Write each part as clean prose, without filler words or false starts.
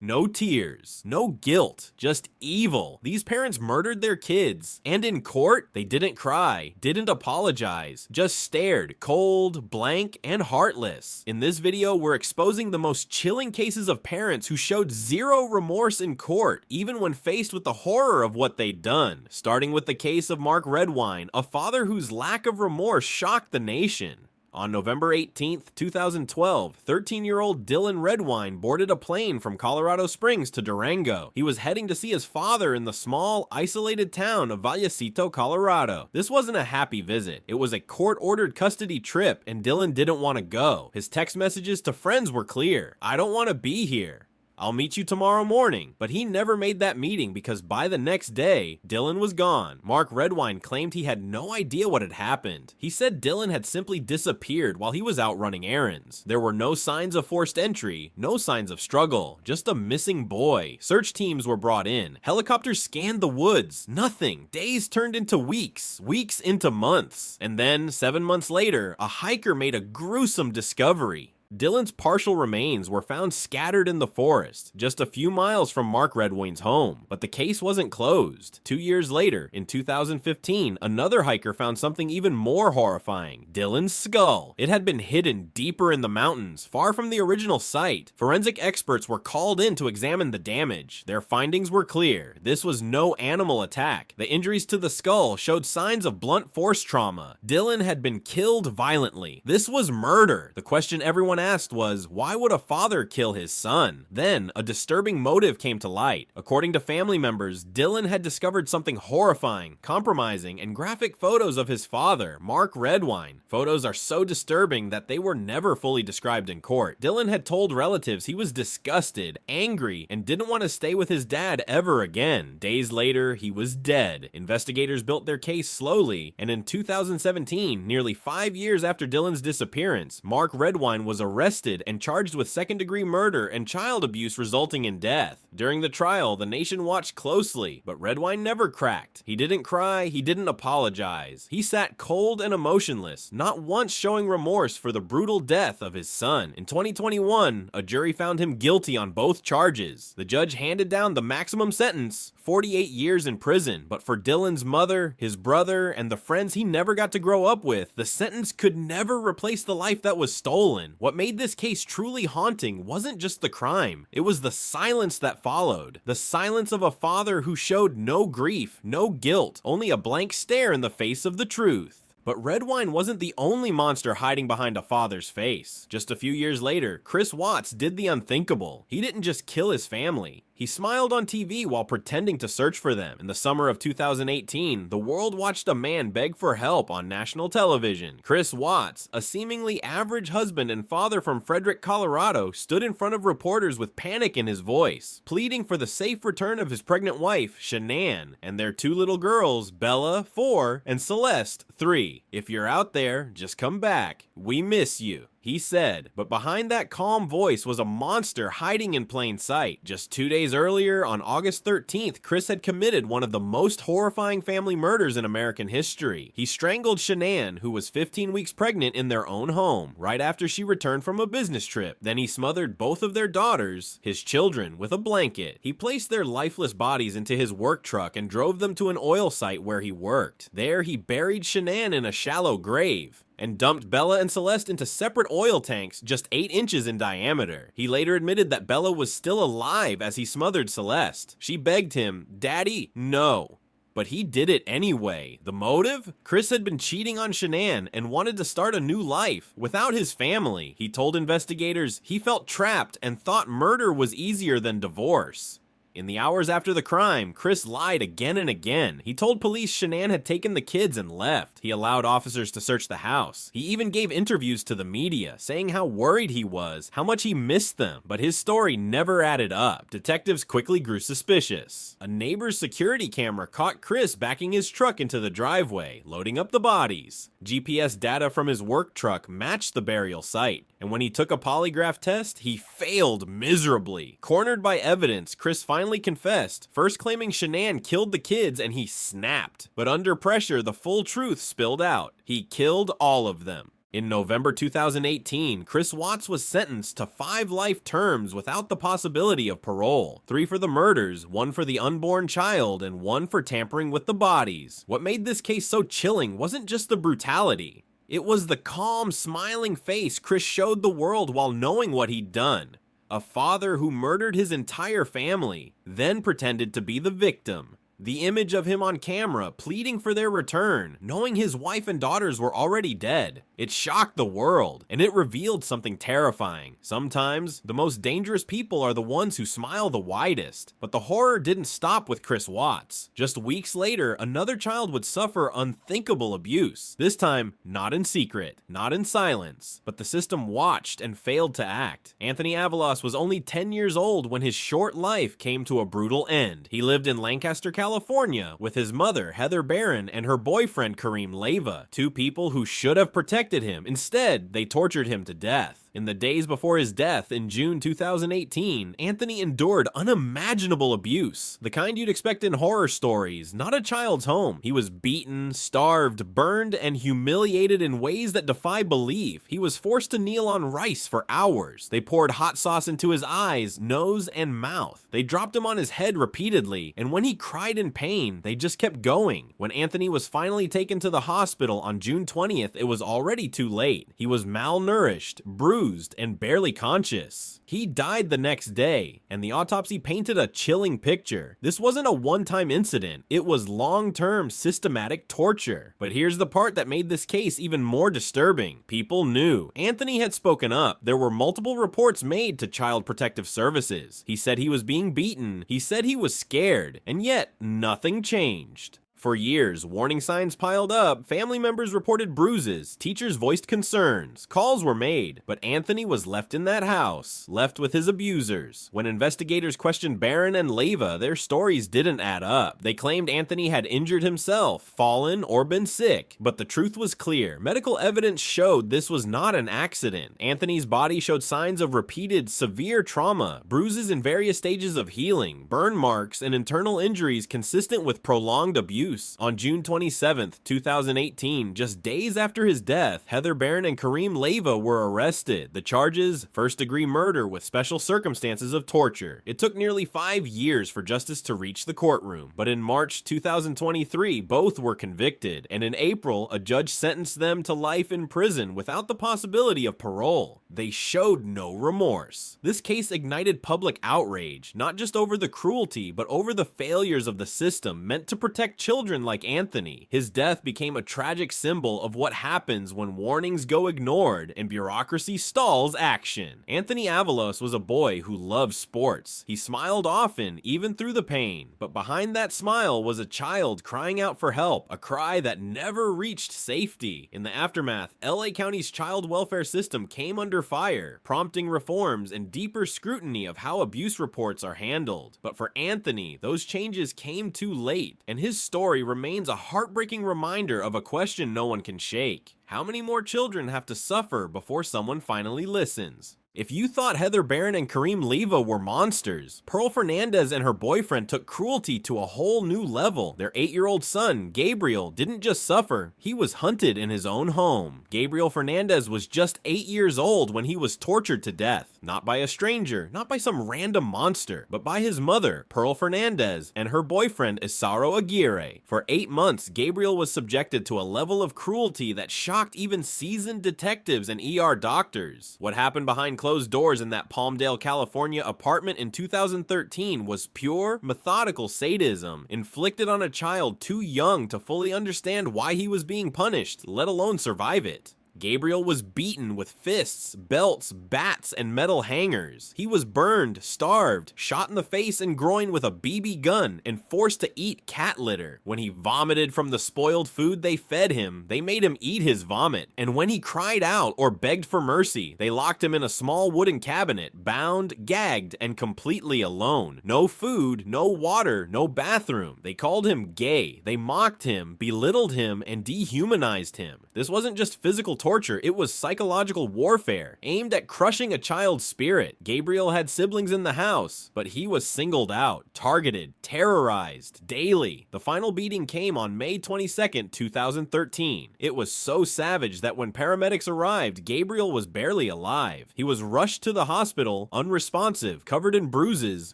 No tears, no guilt, just evil. These parents murdered their kids. And in court, they didn't cry, didn't apologize, just stared, cold, blank, and heartless. In this video, we're exposing the most chilling cases of parents who showed zero remorse in court, even when faced with the horror of what they'd done. Starting with the case of Mark Redwine, a father whose lack of remorse shocked the nation. On November 18, 2012, 13-year-old Dylan Redwine boarded a plane from Colorado Springs to Durango. He was heading to see his father in the small, isolated town of Vallecito, Colorado. This wasn't a happy visit. It was a court-ordered custody trip, and Dylan didn't want to go. His text messages to friends were clear. "I don't want to be here. I'll meet you tomorrow morning." But he never made that meeting because by the next day, Dylan was gone. Mark Redwine claimed he had no idea what had happened. He said Dylan had simply disappeared while he was out running errands. There were no signs of forced entry, no signs of struggle, just a missing boy. Search teams were brought in. Helicopters scanned the woods. Nothing. Days turned into weeks, weeks into months. And then, 7 months later, a hiker made a gruesome discovery. Dylan's partial remains were found scattered in the forest, just a few miles from Mark Redwine's home. But the case wasn't closed. 2 years later, in 2015, another hiker found something even more horrifying: Dylan's skull. It had been hidden deeper in the mountains, far from the original site. Forensic experts were called in to examine the damage. Their findings were clear. This was no animal attack. The injuries to the skull showed signs of blunt force trauma. Dylan had been killed violently. This was murder. The question everyone asked was, why would a father kill his son? Then, a disturbing motive came to light. According to family members, Dylan had discovered something horrifying, compromising, and graphic photos of his father, Mark Redwine. Photos are so disturbing that they were never fully described in court. Dylan had told relatives he was disgusted, angry, and didn't want to stay with his dad ever again. Days later, he was dead. Investigators built their case slowly, and in 2017, nearly 5 years after Dylan's disappearance, Mark Redwine was arrested and charged with second-degree murder and child abuse resulting in death. During the trial, the nation watched closely, but Redwine never cracked. He didn't cry, he didn't apologize. He sat cold and emotionless, not once showing remorse for the brutal death of his son. In 2021, a jury found him guilty on both charges. The judge handed down the maximum sentence, 48 years in prison, but for Dylan's mother, his brother, and the friends he never got to grow up with, the sentence could never replace the life that was stolen. What made this case truly haunting wasn't just the crime, it was the silence that followed. The silence of a father who showed no grief, no guilt, only a blank stare in the face of the truth. But Redwine wasn't the only monster hiding behind a father's face. Just a few years later, Chris Watts did the unthinkable. He didn't just kill his family. He smiled on TV while pretending to search for them. In the summer of 2018, the world watched a man beg for help on national television. Chris Watts, a seemingly average husband and father from Frederick, Colorado, stood in front of reporters with panic in his voice, pleading for the safe return of his pregnant wife, Shanann, and their 2 little girls, Bella, 4, and Celeste, 3. "If you're out there, just come back. We miss you," he said. But behind that calm voice was a monster hiding in plain sight. Just 2 days earlier, on August 13th, Chris had committed one of the most horrifying family murders in American history. He strangled Shanann, who was 15 weeks pregnant, in their own home, right after she returned from a business trip. Then he smothered both of their daughters, his children, with a blanket. He placed their lifeless bodies into his work truck and drove them to an oil site where he worked. There, he buried Shanann in a shallow grave and dumped Bella and Celeste into separate oil tanks just 8 inches in diameter. He later admitted that Bella was still alive as he smothered Celeste. She begged him, "Daddy, no." But he did it anyway. The motive? Chris had been cheating on Shanann and wanted to start a new life without his family. He told investigators he felt trapped and thought murder was easier than divorce. In the hours after the crime, Chris lied again and again. He told police Shanann had taken the kids and left. He allowed officers to search the house. He even gave interviews to the media, saying how worried he was, how much he missed them. But his story never added up. Detectives quickly grew suspicious. A neighbor's security camera caught Chris backing his truck into the driveway, loading up the bodies. GPS data from his work truck matched the burial site. And when he took a polygraph test, he failed miserably. Cornered by evidence, Chris finally confessed, first claiming Shanann killed the kids and he snapped. But under pressure, the full truth spilled out. He killed all of them. In November 2018, Chris Watts was sentenced to 5 life terms without the possibility of parole. 3 for the murders, 1 for the unborn child, and 1 for tampering with the bodies. What made this case so chilling wasn't just the brutality. It was the calm, smiling face Chris showed the world while knowing what he'd done. A father who murdered his entire family, then pretended to be the victim. The image of him on camera pleading for their return, knowing his wife and daughters were already dead. It shocked the world, and it revealed something terrifying. Sometimes, the most dangerous people are the ones who smile the widest. But the horror didn't stop with Chris Watts. Just weeks later, another child would suffer unthinkable abuse. This time, not in secret, not in silence, but the system watched and failed to act. Anthony Avalos was only 10 years old when his short life came to a brutal end. He lived in Lancaster, California, with his mother, Heather Barron, and her boyfriend, Kareem Leiva, 2 people who should have protected him. Instead, they tortured him to death. In the days before his death in June 2018, Anthony endured unimaginable abuse, the kind you'd expect in horror stories, not a child's home. He was beaten, starved, burned, and humiliated in ways that defy belief. He was forced to kneel on rice for hours. They poured hot sauce into his eyes, nose, and mouth. They dropped him on his head repeatedly, and when he cried in pain, they just kept going. When Anthony was finally taken to the hospital on June 20th, it was already too late. He was malnourished, bruised, and barely conscious. He died the next day, and the autopsy painted a chilling picture. This wasn't a one-time incident, it was long-term systematic torture. But here's the part that made this case even more disturbing. People knew. Anthony had spoken up. There were multiple reports made to Child Protective Services. He said he was being beaten, he said he was scared, and yet nothing changed. For years, warning signs piled up, family members reported bruises, teachers voiced concerns, calls were made, but Anthony was left in that house, left with his abusers. When investigators questioned Barron and Leiva, their stories didn't add up. They claimed Anthony had injured himself, fallen, or been sick, but the truth was clear. Medical evidence showed this was not an accident. Anthony's body showed signs of repeated severe trauma, bruises in various stages of healing, burn marks, and internal injuries consistent with prolonged abuse. On June 27th, 2018, just days after his death, Heather Barron and Kareem Leiva were arrested. The charges: first-degree murder with special circumstances of torture. It took nearly 5 years for justice to reach the courtroom, but in March 2023, both were convicted, and in April, a judge sentenced them to life in prison without the possibility of parole. They showed no remorse. This case ignited public outrage, not just over the cruelty, but over the failures of the system meant to protect children like Anthony. His death became a tragic symbol of what happens when warnings go ignored and bureaucracy stalls action. Anthony Avalos was a boy who loved sports. He smiled often, even through the pain. But behind that smile was a child crying out for help, a cry that never reached safety. In the aftermath, LA County's child welfare system came under fire, prompting reforms and deeper scrutiny of how abuse reports are handled. But for Anthony, those changes came too late, and his story remains a heartbreaking reminder of a question no one can shake. How many more children have to suffer before someone finally listens? If you thought Heather Barron and Kareem Leiva were monsters, Pearl Fernandez and her boyfriend took cruelty to a whole new level. Their 8-year-old son, Gabriel, didn't just suffer, he was hunted in his own home. Gabriel Fernandez was just 8 years old when he was tortured to death. Not by a stranger, not by some random monster, but by his mother, Pearl Fernandez, and her boyfriend, Isaro Aguirre. For 8 months, Gabriel was subjected to a level of cruelty that shocked even seasoned detectives and ER doctors. What happened behind closed doors in that Palmdale, California apartment in 2013 was pure, methodical sadism inflicted on a child too young to fully understand why he was being punished, let alone survive it. Gabriel was beaten with fists, belts, bats, and metal hangers. He was burned, starved, shot in the face and groin with a BB gun, and forced to eat cat litter. When he vomited from the spoiled food they fed him, they made him eat his vomit. And when he cried out or begged for mercy, they locked him in a small wooden cabinet, bound, gagged, and completely alone. No food, no water, no bathroom. They called him gay. They mocked him, belittled him, and dehumanized him. This wasn't just physical torture torture, it was psychological warfare, aimed at crushing a child's spirit. Gabriel had siblings in the house, but he was singled out, targeted, terrorized, daily. The final beating came on May 22nd, 2013. It was so savage that when paramedics arrived, Gabriel was barely alive. He was rushed to the hospital, unresponsive, covered in bruises,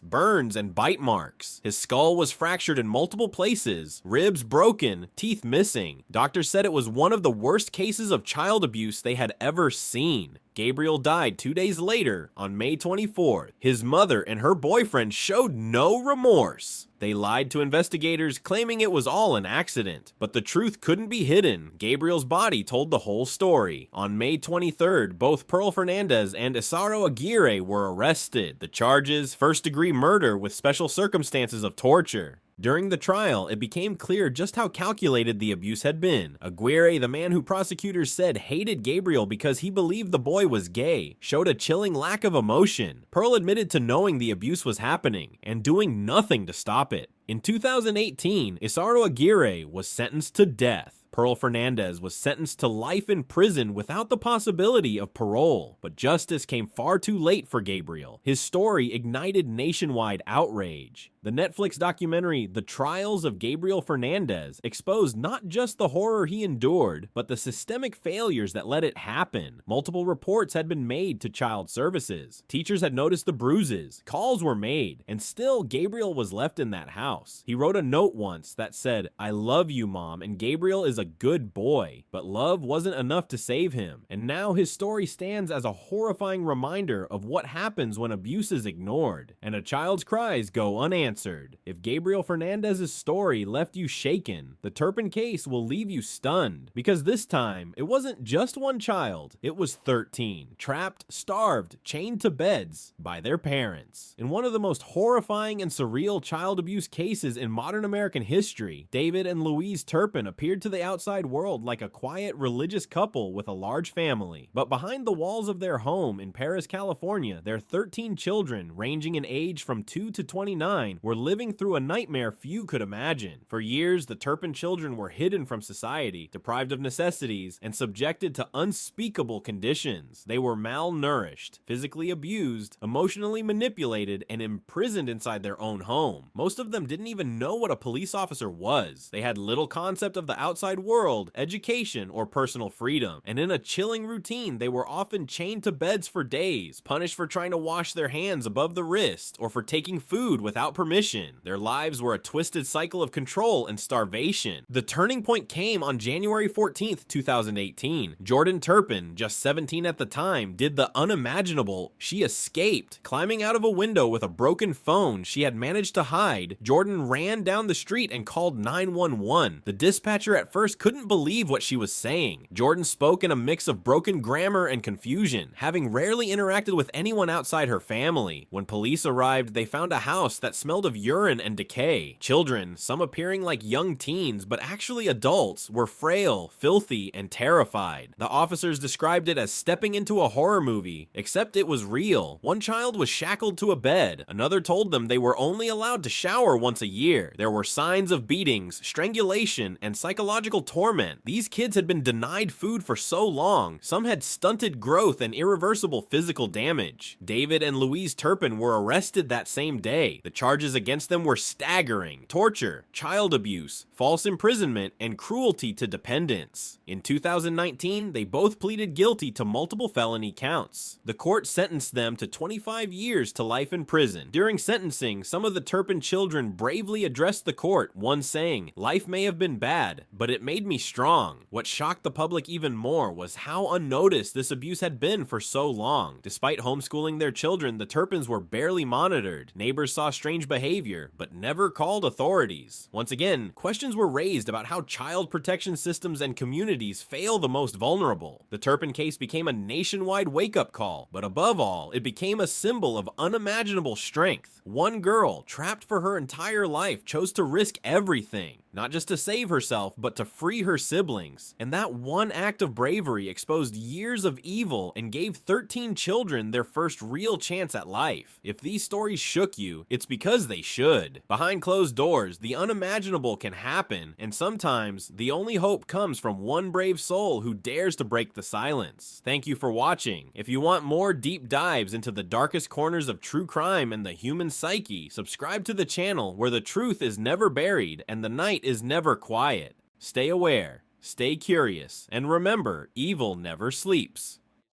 burns, and bite marks. His skull was fractured in multiple places, ribs broken, teeth missing. Doctors said it was one of the worst cases of child abuse they had ever seen. Gabriel died 2 days later, on May 24th. His mother and her boyfriend showed no remorse. They lied to investigators, claiming it was all an accident. But the truth couldn't be hidden. Gabriel's body told the whole story. On May 23rd, both Pearl Fernandez and Isaro Aguirre were arrested. The charges: first-degree murder with special circumstances of torture. During the trial, it became clear just how calculated the abuse had been. Aguirre, the man who prosecutors said hated Gabriel because he believed the boy was gay, showed a chilling lack of emotion. Pearl admitted to knowing the abuse was happening and doing nothing to stop it. In 2018, Isaro Aguirre was sentenced to death. Pearl Fernandez was sentenced to life in prison without the possibility of parole, but justice came far too late for Gabriel. His story ignited nationwide outrage. The Netflix documentary The Trials of Gabriel Fernandez exposed not just the horror he endured, but the systemic failures that let it happen. Multiple reports had been made to child services. Teachers had noticed the bruises. Calls were made. And still, Gabriel was left in that house. He wrote a note once that said, "I love you, Mom, and Gabriel is a good boy." But love wasn't enough to save him. And now his story stands as a horrifying reminder of what happens when abuse is ignored, and a child's cries go unanswered. If Gabriel Fernandez's story left you shaken, the Turpin case will leave you stunned, because this time, it wasn't just one child, it was 13, trapped, starved, chained to beds by their parents. In one of the most horrifying and surreal child abuse cases in modern American history, David and Louise Turpin appeared to the outside world like a quiet religious couple with a large family. But behind the walls of their home in Paris, California, their 13 children, ranging in age from 2 to 29, were living through a nightmare few could imagine. For years, the Turpin children were hidden from society, deprived of necessities, and subjected to unspeakable conditions. They were malnourished, physically abused, emotionally manipulated, and imprisoned inside their own home. Most of them didn't even know what a police officer was. They had little concept of the outside world, education, or personal freedom. And in a chilling routine, they were often chained to beds for days, punished for trying to wash their hands above the wrist, or for taking food without permission. Their lives were a twisted cycle of control and starvation. The turning point came on January 14th, 2018. Jordan Turpin, just 17 at the time, did the unimaginable. She escaped. Climbing out of a window with a broken phone she had managed to hide, Jordan ran down the street and called 911. The dispatcher at first couldn't believe what she was saying. Jordan spoke in a mix of broken grammar and confusion, having rarely interacted with anyone outside her family. When police arrived, they found a house that smelled of urine and decay. Children, some appearing like young teens but actually adults, were frail, filthy, and terrified. The officers described it as stepping into a horror movie, except it was real. One child was shackled to a bed. Another told them they were only allowed to shower once a year. There were signs of beatings, strangulation, and psychological torment. These kids had been denied food for so long. Some had stunted growth and irreversible physical damage. David and Louise Turpin were arrested that same day. The charges against them were staggering: torture, child abuse, false imprisonment, and cruelty to dependents. In 2019, they both pleaded guilty to multiple felony counts. The court sentenced them to 25 years to life in prison. During sentencing, some of the Turpin children bravely addressed the court, one saying, "Life may have been bad, but it made me strong." What shocked the public even more was how unnoticed this abuse had been for so long. Despite homeschooling their children, the Turpins were barely monitored. Neighbors saw strange behavior, but never called authorities. Once again, questions were raised about how child protection systems and communities fail the most vulnerable. The Turpin case became a nationwide wake-up call, but above all, it became a symbol of unimaginable strength. One girl, trapped for her entire life, chose to risk everything. not just to save herself, but to free her siblings. And that one act of bravery exposed years of evil and gave 13 children their first real chance at life. If these stories shook you, it's because they should. Behind closed doors, the unimaginable can happen, and sometimes the only hope comes from one brave soul who dares to break the silence. Thank you for watching. If you want more deep dives into the darkest corners of true crime and the human psyche, subscribe to the channel where the truth is never buried and the night is never quiet. Stay aware, stay curious, and remember, evil never sleeps.